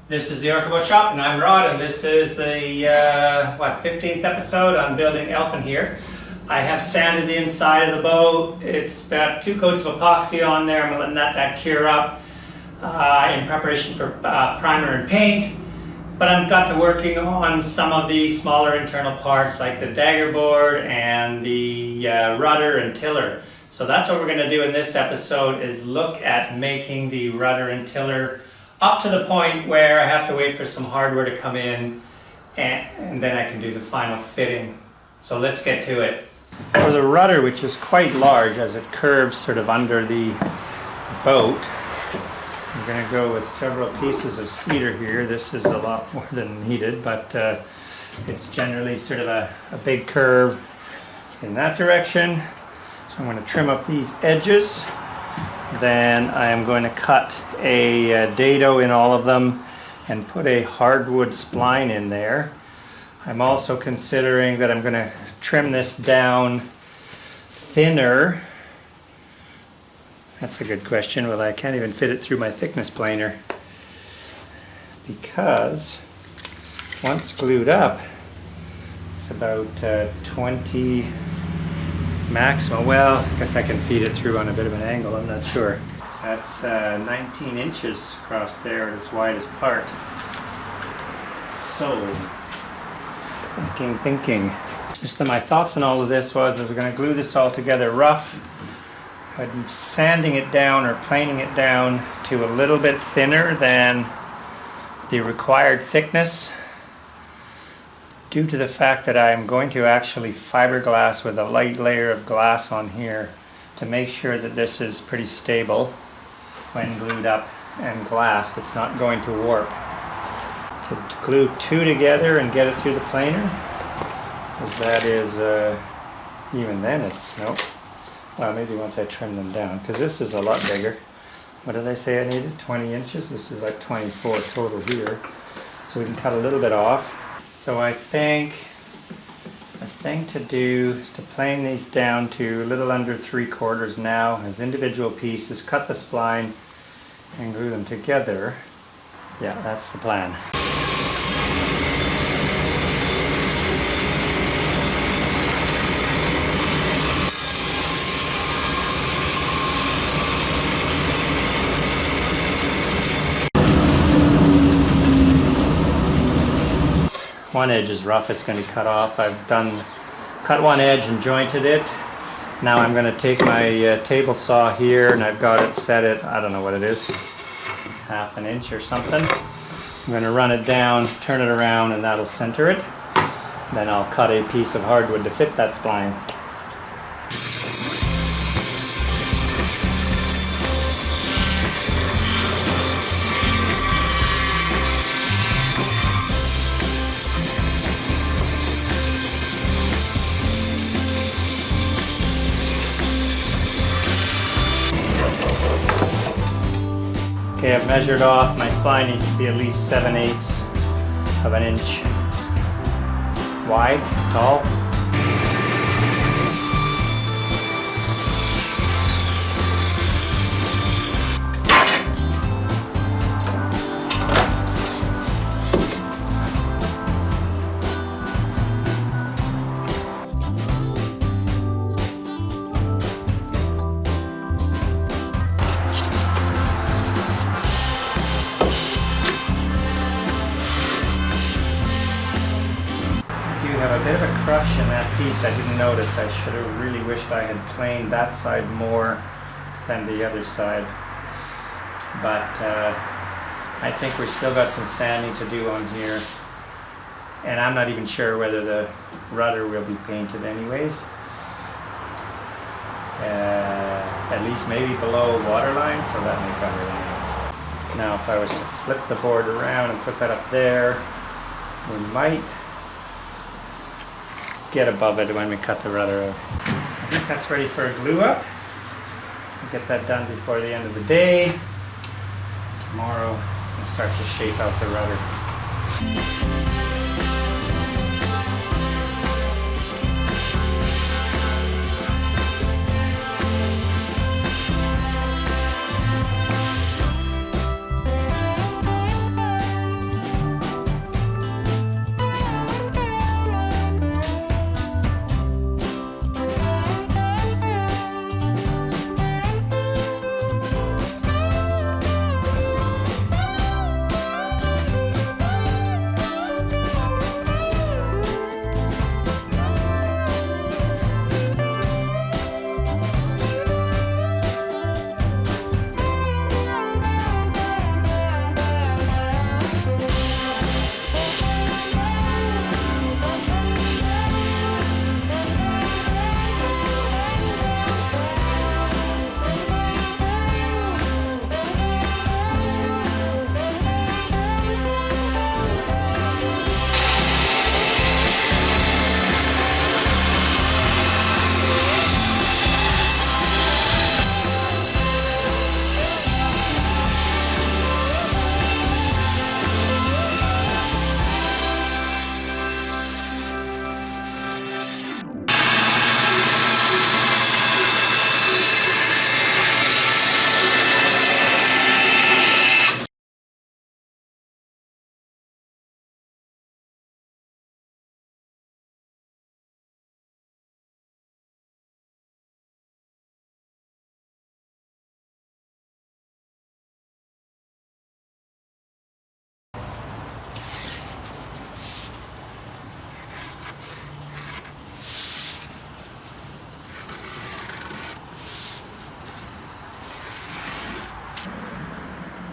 This is the Orca Shop, and I'm Rod, and this is the 15th episode on building Elfyn here. I have sanded the inside of the boat. It's got 2 coats of epoxy on there. I'm going to let that cure up in preparation for primer and paint. But I've got to working on some of the smaller internal parts like the dagger board and the rudder and tiller. So that's what we're going to do in this episode, is look at making the rudder and tiller up to the point where I have to wait for some hardware to come in and then I can do the final fitting. So let's get to it. For the rudder, which is quite large as it curves sort of under the boat, I'm going to go with several pieces of cedar here. This is a lot more than needed, but it's generally sort of a big curve in that direction. So I'm going to trim up these edges. Then I am going to cut a dado in all of them and put a hardwood spline in there. I'm also considering that I'm going to trim this down thinner. That's a good question. Well, I can't even fit it through my thickness planer, because once glued up, it's about 20 maximum. Well, I guess I can feed it through on a bit of an angle, I'm not sure. So that's 19 inches across there at its widest part. So, thinking. Just my thoughts on all of this was I was going to glue this all together rough. I'd be sanding it down or planing it down to a little bit thinner than the required thickness, due to the fact that I'm going to actually fiberglass with a light layer of glass on here to make sure that this is pretty stable when glued up and glassed. It's not going to warp. Could glue 2 together and get it through the planer, because that is, even then it's, nope. Well, maybe once I trim them down, because this is a lot bigger. What did I say I needed? 20 inches? This is like 24 total here. So we can cut a little bit off. So I think the thing to do is to plane these down to a little under 3/4 now as individual pieces, cut the spline and glue them together. Yeah, that's the plan. One edge is rough, it's going to cut off. I've cut one edge and jointed it. Now I'm going to take my table saw here, and I've got it set at, I don't know what it is, 1/2 inch or something. I'm going to run it down, turn it around, and that'll center it. Then I'll cut a piece of hardwood to fit that spline. Okay, I've measured off. My spline needs to be at least 7/8 of an inch wide, tall. Have a bit of a crush in that piece. I didn't notice. I should have really wished I had planed that side more than the other side. But I think we've still got some sanding to do on here. And I'm not even sure whether the rudder will be painted anyways. At least maybe below waterline, so that may cover that. Now if I was to flip the board around and put that up there, we might get above it when we cut the rudder out. I think that's ready for a glue up. I'll get that done before the end of the day. Tomorrow I'll start to shape out the rudder.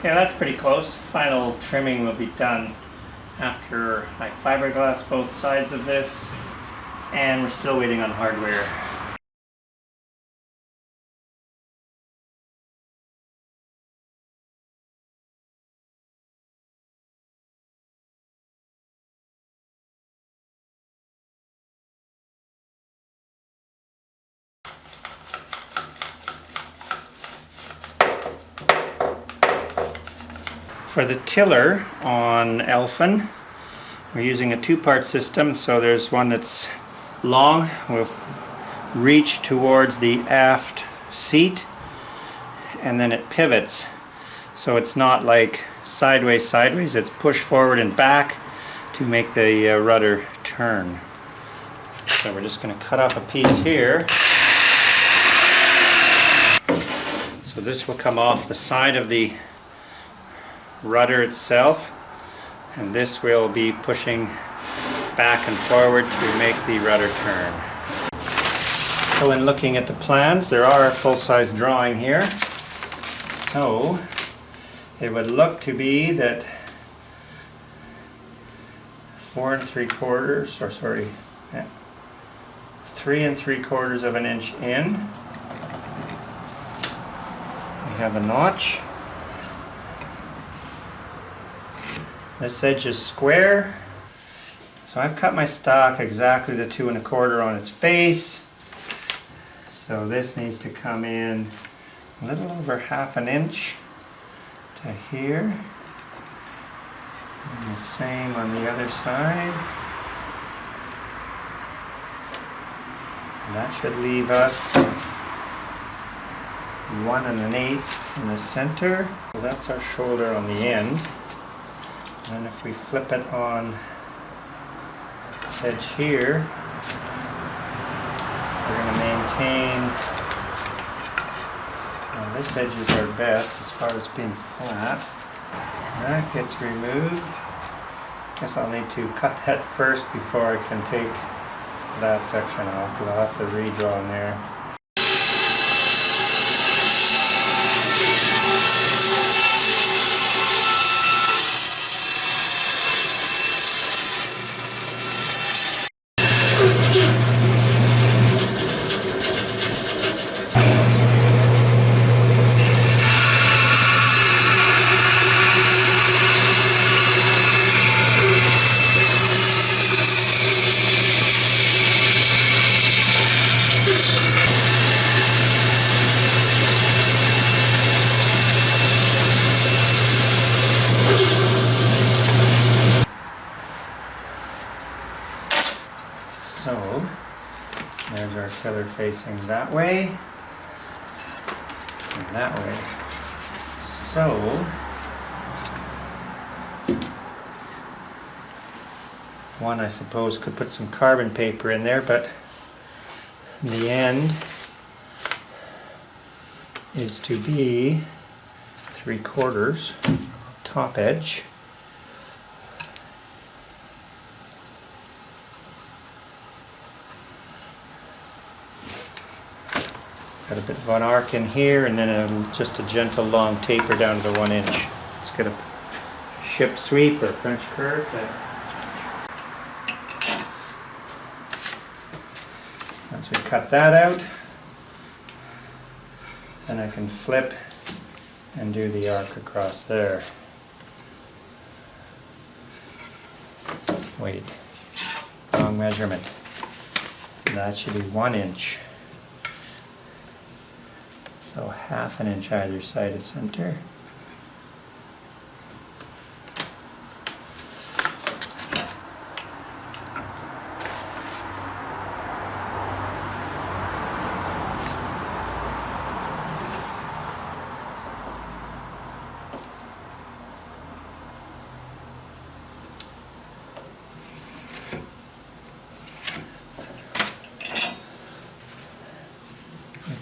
Okay, that's pretty close. Final trimming will be done after I fiberglass both sides of this, and we're still waiting on hardware. For the tiller on Elfyn, we're using a two-part system. So there's one that's long with reach towards the aft seat, and then it pivots. So it's not like sideways, it's push forward and back to make the rudder turn. So we're just going to cut off a piece here. So this will come off the side of the rudder itself, and this will be pushing back and forward to make the rudder turn. So in looking at the plans, there are a full-size drawing here. So it would look to be that 3 3/4 of an inch in. We have a notch. This edge is square, so I've cut my stock exactly the 2 1/4 on its face. So this needs to come in a little over 1/2 inch to here, and the same on the other side. And that should leave us 1 1/8 in the center. So that's our shoulder on the end. And if we flip it on this edge here, we're going to maintain, well, this edge is our best as far as being flat. That gets removed. Guess I'll need to cut that first before I can take that section off, because I'll have to redraw in there. So there's our tiller facing that way and that way. So one, I suppose, could put some carbon paper in there, but the end is to be 3/4 top edge. Got a bit of an arc in here, and then just a gentle long taper down to 1 inch. Let's get a ship sweep or French curve there. Once we cut that out, then I can flip and do the arc across there. Wait, wrong measurement. That should be 1 inch. So 1/2 inch either side of center.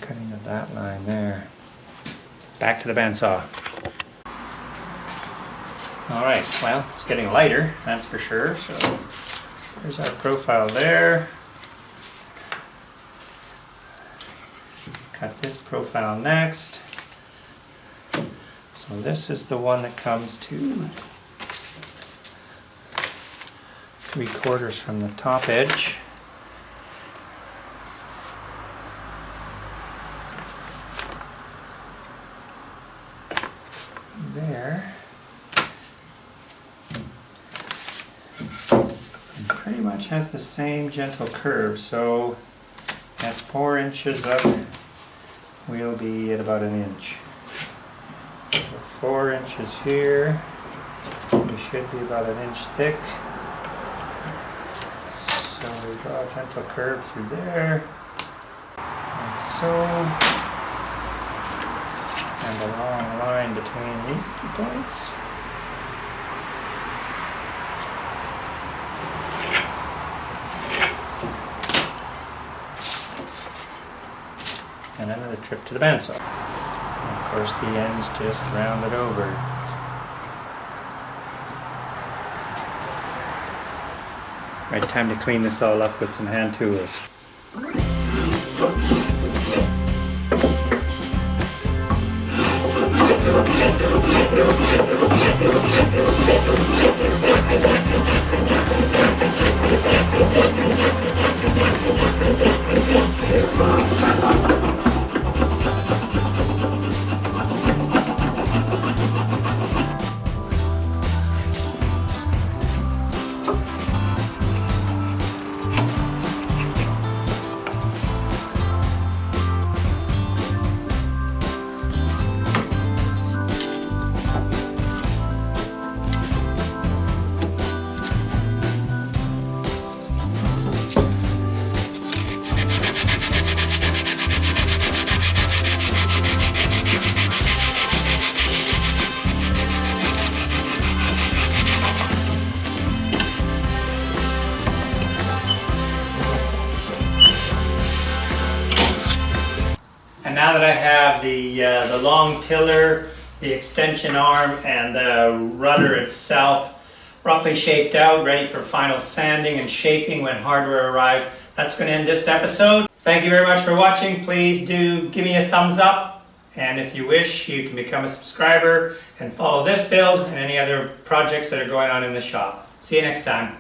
Cutting of that line there. Back to the bandsaw. Alright, well, it's getting lighter, that's for sure. So there's our profile there. Cut this profile next. So this is the one that comes to 3/4 from the top edge. There. And pretty much has the same gentle curve, so at 4 inches up we'll be at about 1 inch. So 4 inches here, we should be about 1 inch thick. So we draw a gentle curve through there, like so, and a long line between these 2 points. And another trip to the bandsaw. And of course the ends just rounded over. Right, time to clean this all up with some hand tools. And now that I have the long tiller, the extension arm, and the rudder itself roughly shaped out, ready for final sanding and shaping when hardware arrives, that's going to end this episode. Thank you very much for watching. Please do give me a thumbs up, and if you wish, you can become a subscriber and follow this build and any other projects that are going on in the shop. See you next time.